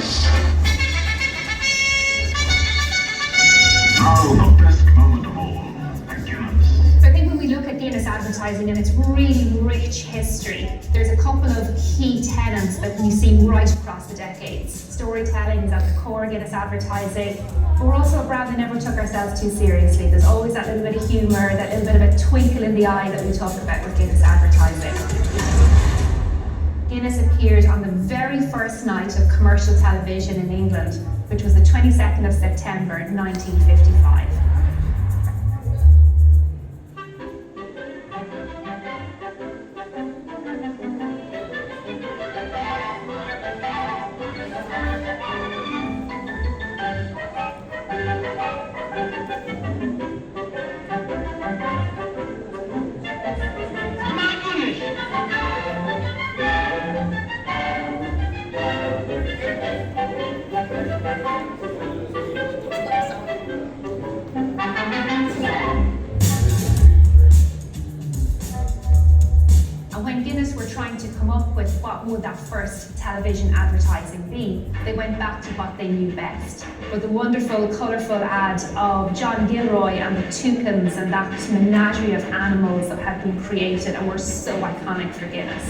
Guinness. Now the best moment of all, Guinness. So I think when we look at Guinness advertising and its really rich history, there's a couple of key tenets that we see right across the decades. Storytelling is at the core of Guinness advertising, but we're also a brand that never took ourselves too seriously. There's always that little bit of humour, that little bit of a twinkle in the eye that we talk about with Guinness advertising. Guinness appeared on the very first night of commercial television in England, which was the 22nd of September 1955. What would that first television advertising be? They went back to what they knew best. With the wonderful, colourful ad of John Gilroy and the toucans and that menagerie of animals that had been created and were so iconic for Guinness.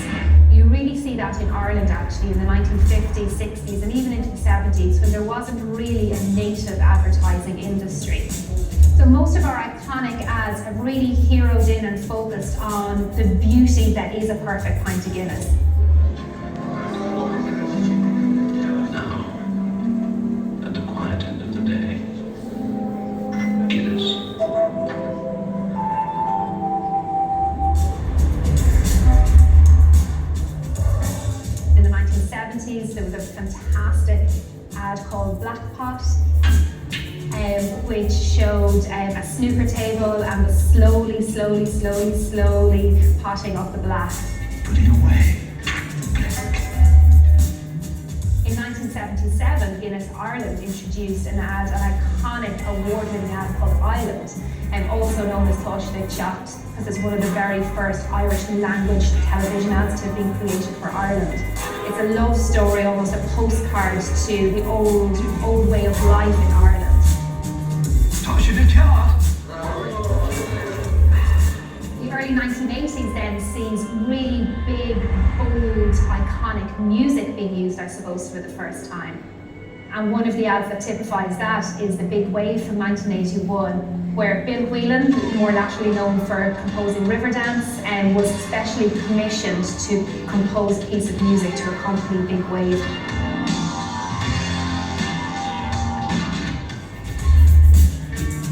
You really see that in Ireland actually in the 1950s, 60s and even into the 70s when there wasn't really a native advertising industry. So most of our iconic ads have really heroed in and focused on the beauty that is a perfect pint of Guinness. There was a fantastic ad called Black Pot, which showed a snooker table and the slowly potting of the black. Put it away. In 1977, Guinness Ireland introduced an iconic award-winning ad called Island, also known as Táiste Teacht, because it's one of the very first Irish language television ads to have been created for Ireland. It's a love story, almost a postcard to the old way of life in Ireland. Táiste Teacht. The early 1980s then sees really big, bold, iconic music being used, I suppose, for the first time. And one of the ads that typifies that is The Big Wave from 1981, where Bill Whelan, more laterally known for composing Riverdance, was specially commissioned to compose a piece of music to accompany Big Wave.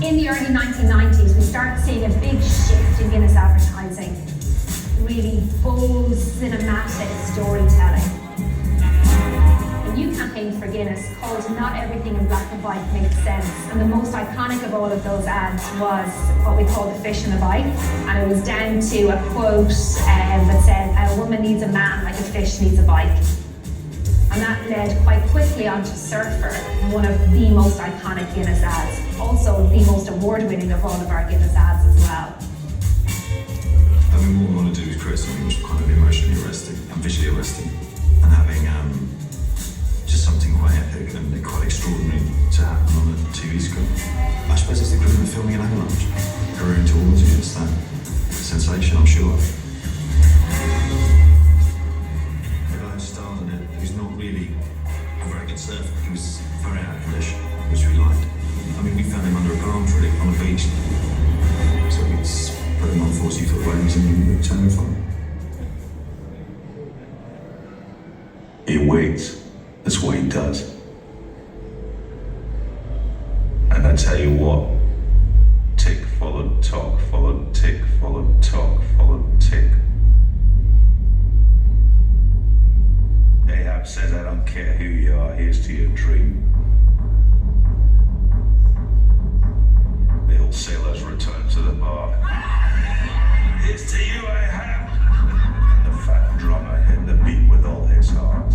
In the early 1990s, we start seeing a big shift in Guinness advertising. Really bold, cinematic storytelling. A new campaign for Guinness called Not Everything in Black and White Makes Sense, and the most iconic of all of those ads was what we call the fish in a bike, and it was down to a quote that said, "A woman needs a man like a fish needs a bike." And that led quite quickly onto Surfer, one of the most iconic Guinness ads, also the most award-winning of all of our Guinness ads as well. I mean, what we want to do is create something which will kind of be emotionally arresting and visually arresting, and having just something quite epic and quite extraordinary to happen on a TV screen. I suppose it's the equivalent of filming an avalanche. Careering towards you, it's that sensation, I'm sure. The guy who starred in it, who's not really a very good surfer, he was very out of condition, which we liked. I mean, we found him under a palm tree on a beach. So we put him on 40-foot waves and he looked terrified. He waits. That's what he does. And I tell you what, tick followed tock, followed tick, followed tock, followed tick. Ahab says, I don't care who you are, here's to your dream. The old sailors return to the bar. Here's to you, Ahab. The fat drummer hit the beat with all his heart.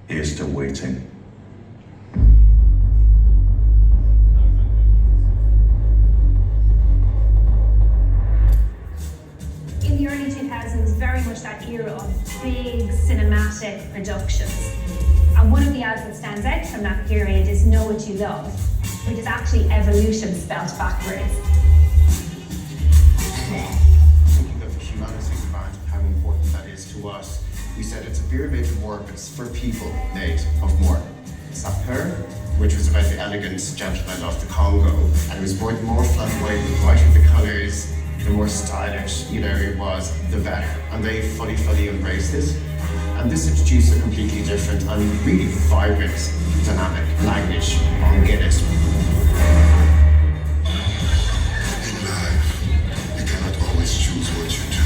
Here's to waiting. In the early 2000s, very much that era of big cinematic productions. And one of the ads that stands out from that period is Know What You Love, which is actually evolution spelled backwards. Thinking of the humanity of art, how important that is to us, we said it's a beer made from work, it's for people made of more. Sapeur, which was about the elegant gentleman of the Congo, and it was more flat white, the brighter the colours, the more stylish, it was, the better. And they fully embraced this. And this introduced a completely different and really vibrant, dynamic language on Guinness. In life, you cannot always choose what you do,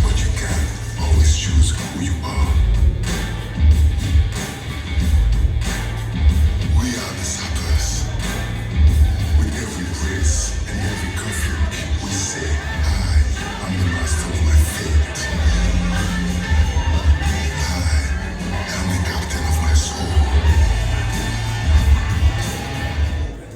but you can always choose who you are. We are the sappers. With every grace and every conflict, we say, I am the master of my fate. I am the captain of my soul.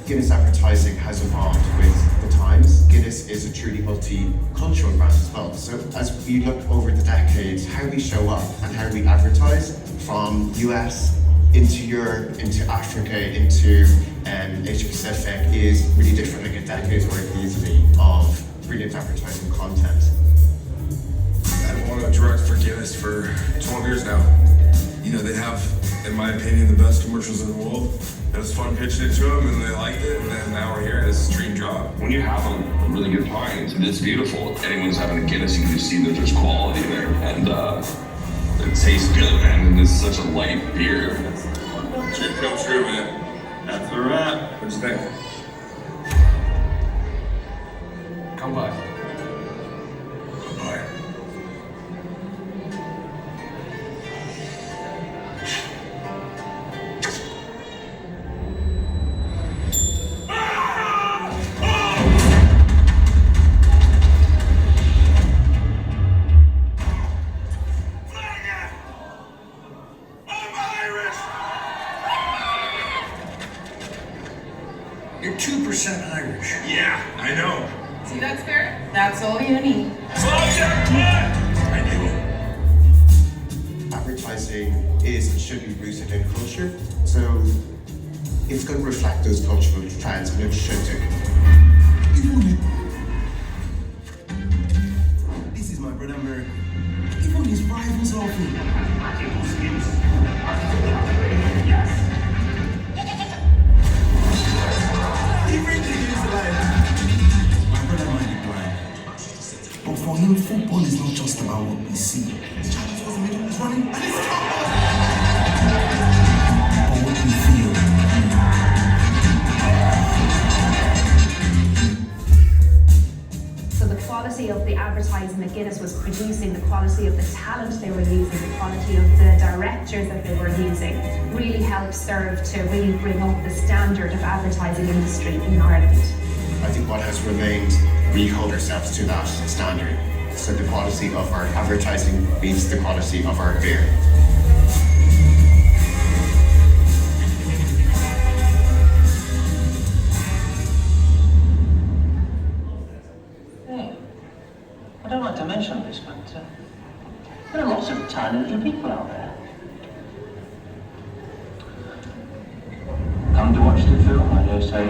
Guinness advertising has evolved with the times. Guinness is a truly multicultural brand as well. So as we look over the decades, how we show up and how we advertise from US into Europe, into Africa, into Asia Pacific is really different, like a decade's worth easily of brilliant advertising content. I've wanted to direct for Guinness for 12 years now. They have, in my opinion, the best commercials in the world. It was fun pitching it to them, and they liked it, and then now we're here, and it's a dream job. When you have a really good pint, it's beautiful. If anyone's having a Guinness, you can just see that there's quality there, and it tastes good, man, and it's such a light beer. Dream come true, man. That's the wrap. What'd you think? Come by. Bye. You're 2% Irish. Yeah, I know. See that spirit? That's all you need. I knew it. Advertising is and should be rooted in culture, so it's going to reflect those cultural trends, and it should do. This is my brother America. Even his rivals off me. He really is alive. My brother might be blind. But for him, football is not just about what we see. Charlie was in the middle, he's running, and it's but what we feel. So the quality of the advertising that Guinness was producing, the quality of the talent they were using, the quality of the directors that they were using, really helped serve to really bring up the standard of advertising industry in Ireland. I think what has remained, we hold ourselves to that standard. So the quality of our advertising beats the quality of our beer. I don't like to mention this, but there are lots of tiny little people out there. Come to watch the film, I dare say.